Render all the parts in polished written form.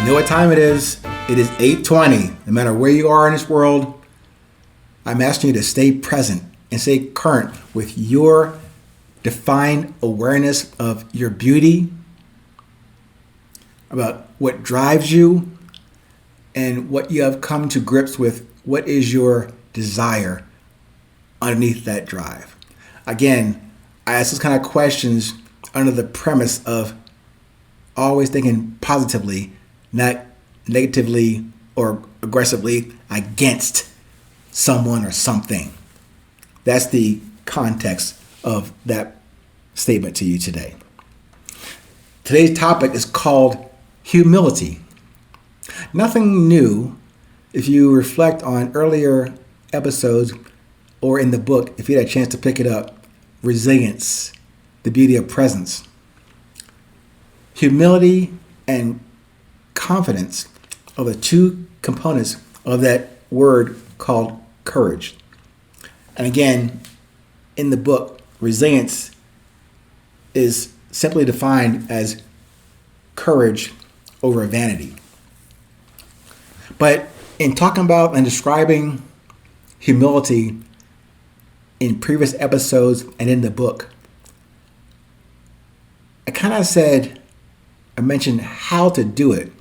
know what time it is? It is 8:20. No matter where you are in this world, I'm asking you to stay present and stay current with your defined awareness of your beauty, about what drives you, and what you have come to grips with. What is your desire underneath that drive? Again, I ask those kind of questions under the premise of always thinking positively, not negatively or aggressively against someone or something. That's the context of that statement to you today. Today's topic is called humility. Nothing new if you reflect on earlier episodes or in the book, if you had a chance to pick it up, Resilience, the Beauty of Presence. Humility and confidence are the two components of that word called courage. And again, in the book, resilience is simply defined as courage over vanity. But in talking about and describing humility in previous episodes and in the book, I mentioned how to do it,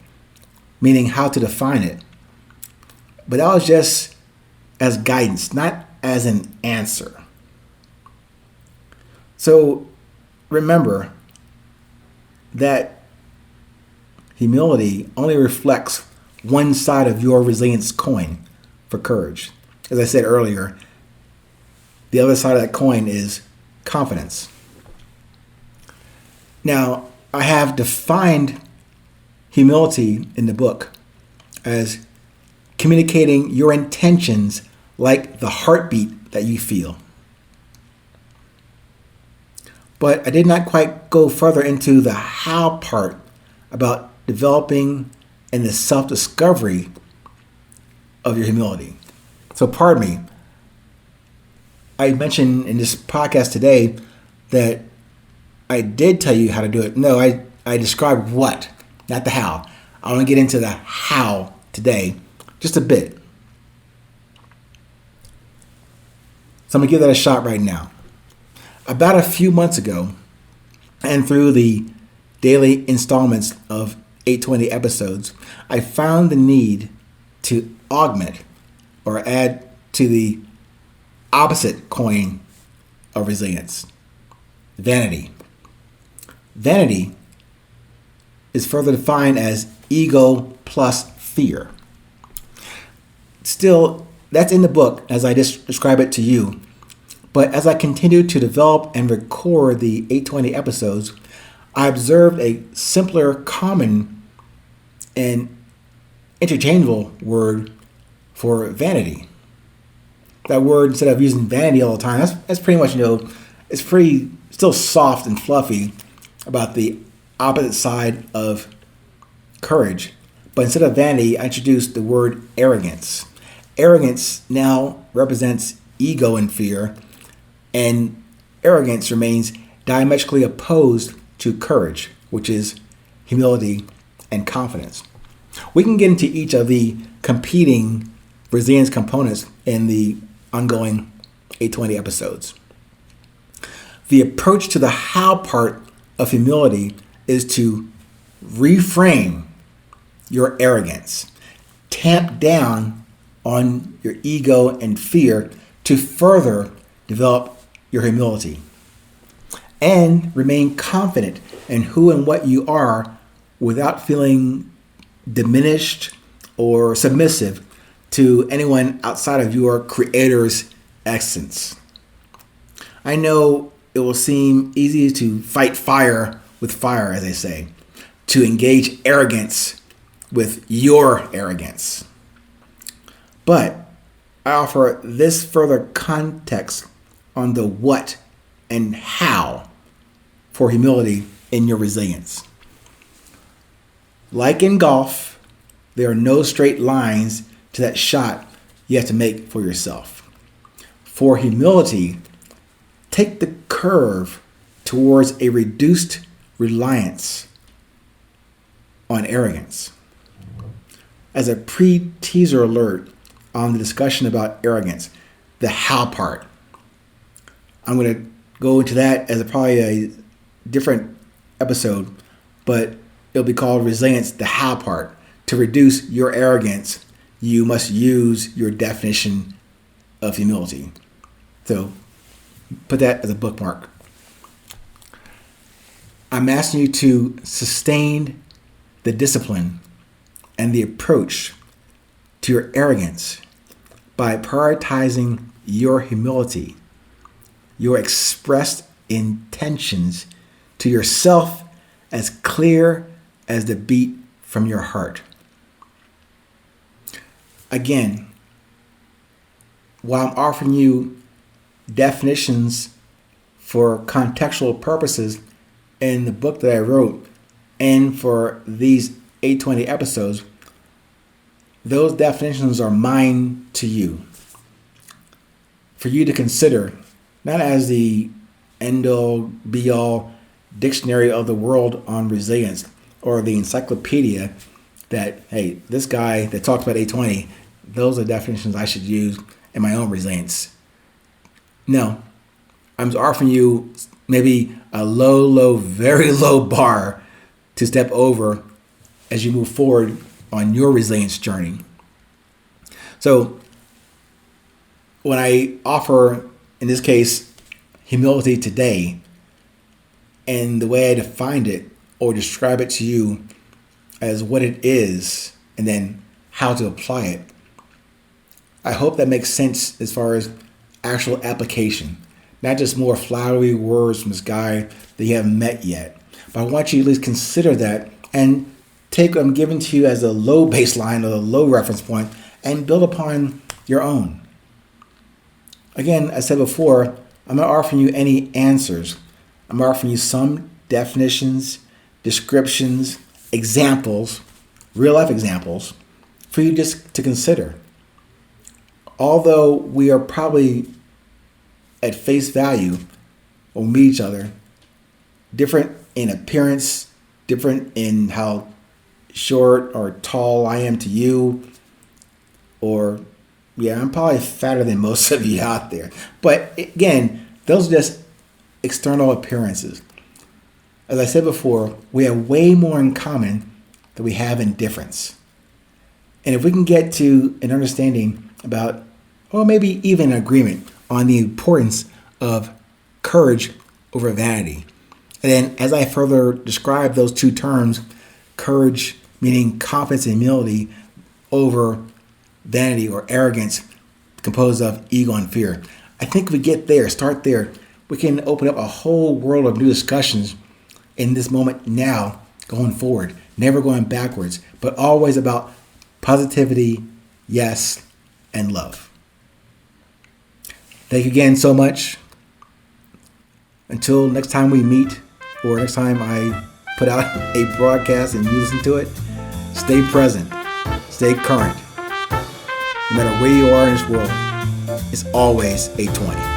meaning how to define it. But that was just as guidance, not as an answer. So remember that humility only reflects one side of your resilience coin for courage. As I said earlier, the other side of that coin is confidence. Now, I have defined humility in the book as communicating your intentions like the heartbeat that you feel. But I did not quite go further into the how part about developing and the self-discovery of your humility. So pardon me. I mentioned in this podcast today that I did tell you how to do it. No, I described what, not the how. I want to get into the how today, just a bit. So I'm going to give that a shot right now. About a few months ago, and through the daily installments of 820 episodes, I found the need to augment or add to the opposite coin of resilience, vanity. Vanity is further defined as ego plus fear. Still, that's in the book as I just describe it to you. But as I continued to develop and record the 820 episodes, I observed a simpler, common, and interchangeable word for vanity. That word, instead of using vanity all the time, that's pretty much, it's pretty still soft and fluffy about the opposite side of courage. But instead of vanity, I introduced the word arrogance. Arrogance now represents ego and fear, and arrogance remains diametrically opposed to courage, which is humility and confidence. We can get into each of the competing resilience components in the ongoing 820 episodes. The approach to the how part of humility is to reframe your arrogance, tamp down on your ego and fear to further develop your humility, and remain confident in who and what you are without feeling diminished or submissive to anyone outside of your creator's essence. I know it will seem easy to fight fire with fire, as they say, to engage arrogance with your arrogance. But I offer this further context on the what and how for humility in your resilience. Like in golf, there are no straight lines to that shot you have to make for yourself. For humility, take the curve towards a reduced reliance on arrogance. as a pre-teaser alert on the discussion about arrogance, the how part. I'm going to go into that as probably a different episode, but it'll be called Resilience, the how part. To reduce your arrogance, you must use your definition of humility. So put that as a bookmark. I'm asking you to sustain the discipline and the approach to your arrogance by prioritizing your humility, your expressed intentions to yourself as clear as the beat from your heart. Again, while I'm offering you definitions for contextual purposes in the book that I wrote and for these 820 episodes, those definitions are mine to you, for you to consider, not as the end-all, be-all dictionary of the world on resilience or the encyclopedia that, hey, this guy that talks about 820, those are definitions I should use in my own resilience. No, I'm offering you maybe a low, very low bar to step over as you move forward on your resilience journey. So when I offer, in this case, humility today, and the way I defined it or describe it to you as what it is and then how to apply it, I hope that makes sense as far as actual application, not just more flowery words from this guy that you haven't met yet. But I want you to at least consider that and take what I'm giving to you as a low baseline or a low reference point and build upon your own. Again, I said before, I'm not offering you any answers. I'm offering you some definitions, descriptions, examples, real life examples for you just to consider. Although we are probably at face value when we meet each other, different in appearance, different in how short or tall I am to you, or I'm probably fatter than most of you out there. But again, those are just external appearances. As I said before, we have way more in common than we have in difference. And if we can get to an understanding about, or maybe even an agreement on the importance of courage over vanity. And then as I further describe those two terms, courage meaning confidence and humility over vanity or arrogance composed of ego and fear. I think if we get there, start there, we can open up a whole world of new discussions in this moment now, going forward, never going backwards, but always about positivity, yes, and love. Thank you again so much. Until next time we meet, or next time I put out a broadcast and you listen to it, stay present, stay current. No matter where you are in this world, it's always 820.